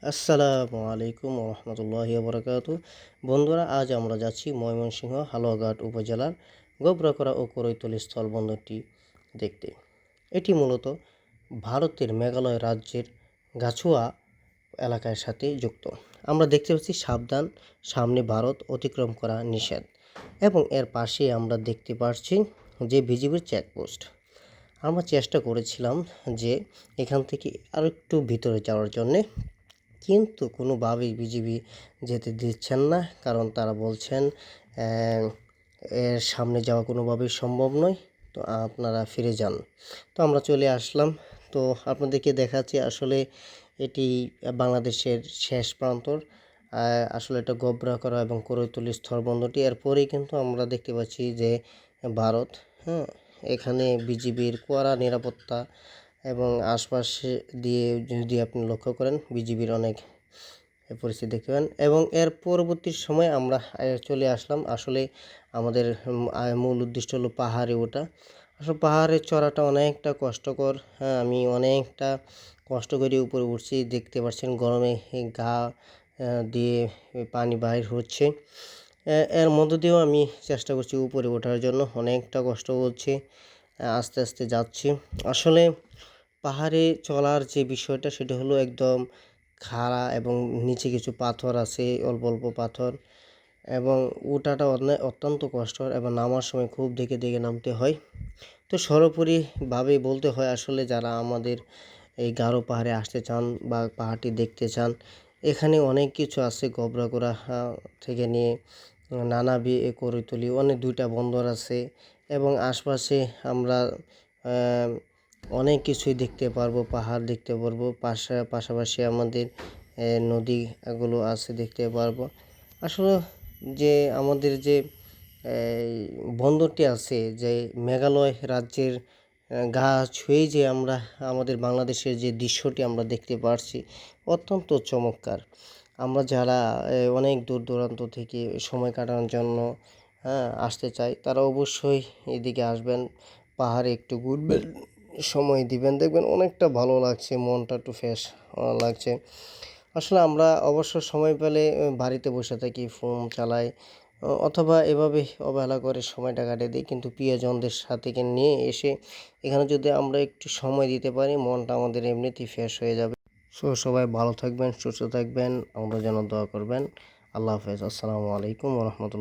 আসসালামু আলাইকুম রহমতুল্লাহি বারাকাতু। বন্ধুরা, আজ আমরা যাচ্ছি ময়মনসিংহ হালুয়াঘাট উপজেলার গোবরাকড়া ও করৈতলী স্থলবন্দরটি দেখতে। এটি মূলত ভারতের মেঘালয় রাজ্যের গাছুয়া এলাকার সাথে যুক্ত। আমরা দেখতে পাচ্ছি সাবধান, সামনে ভারত অতিক্রম করা নিষেধ, এবং এর পাশে আমরা দেখতে পাচ্ছি যে বিজিবির চেকপোস্ট। আমরা চেষ্টা করেছিলাম যে এখান থেকে আর একটু ভিতরে যাওয়ার জন্যে, কিন্তু কোনোভাবেই বিজিবি যেতে দিচ্ছেন না, কারণ তারা বলছেন এর সামনে যাওয়া কোনোভাবেই সম্ভব নয়, তো আপনারা ফিরে যান। তো আমরা চলে আসলাম। তো আপনাদেরকে দেখাচ্ছি আসলে এটি বাংলাদেশের শেষ প্রান্তর। আসলে এটা গোবরাকড়া এবং করৈতলী স্থলবন্দরটি। এরপরেই কিন্তু আমরা দেখতে পাচ্ছি যে ভারত, এখানে বিজিবির কড়া নিরাপত্তা, এবং আশপাশে দিয়ে যদি আপনি লক্ষ্য করেন বিজিবির অনেক পরিস্থিতি দেখতে পান। এবং এর পরবর্তী সময় আমরা চলে আসলাম। আসলে আমাদের মূল উদ্দেশ্য হলো পাহাড়ে ওঠা। আসলে পাহাড়ে চড়াটা অনেকটা কষ্টকর। আমি অনেকটা কষ্ট করে উপরে উঠছি, দেখতে পাচ্ছেন গরমে গা দিয়ে পানি বাইর হচ্ছে। এর মধ্য দিয়েও আমি চেষ্টা করছি উপরে ওঠার জন্য, অনেকটা কষ্ট হচ্ছে, আস্তে আস্তে যাচ্ছি। আসলে পাহাড়ে চলার যে বিষয়টা সেটা হলো একদম খাড়া, এবং নিচে কিছু পাথর আছে, অল্প অল্প পাথর, এবং ওঠাটা অত্যন্ত কষ্টকর, এবং নামার সময় খুব দেখে দেখে নামতে হয়। তো সর্বোপরিভাবে বলতে হয়, আসলে যারা আমাদের এই গারো পাহাড়ে আসতে চান বা পাহাড়টি দেখতে চান, এখানে অনেক কিছু আছে। গোবরাকড়া থেকে নিয়ে করৈতলী অনেক 2টা বন্দর আছে, এবং আশপাশে আমরা অনেক কিছুই দেখতে পারবো, পাহাড় দেখতে পারবো, পাশাপাশি আমাদের নদীগুলো আছে দেখতে পারবো। আসলে যে আমাদের যে এই বন্দরটি আছে, যে মেঘালয় রাজ্যের গা ছুঁয়েই যে আমরা আমাদের বাংলাদেশের যে দৃশ্যটি আমরা দেখতে পারছি, অত্যন্ত চমৎকার। আমরা যারা অনেক দূর দূরান্ত থেকে সময় কাটানোর জন্য আসতে চাই, তারা অবশ্যই এদিকে আসবেন, পাহাড়ে একটু ঘুরবেন, সময় দিবেন, দেখবেন অনেকটা ভালো লাগছে, মনটা একটু ফ্রেশ লাগছে। আসলে আমরা অবশ্য সময় পেলে বাড়িতে বসে থাকি, ফোন চালাই, অথবা এভাবে অবহেলা করে সময়টা কাটিয়ে দিই, কিন্তু প্রিয়জনদের সাথে নিয়ে এসে এখানে যদি আমরা একটু সময় দিতে পারি, মনটা আমাদের এমনিতেই ফ্রেশ হয়ে যাবে। সবাই ভালো থাকবেন, সুস্থ থাকবেন, আমাদের জন্য দোয়া করবেন। আল্লাহ হাফেজ। আসসালামু আলাইকুম রহমতুল্লাহ।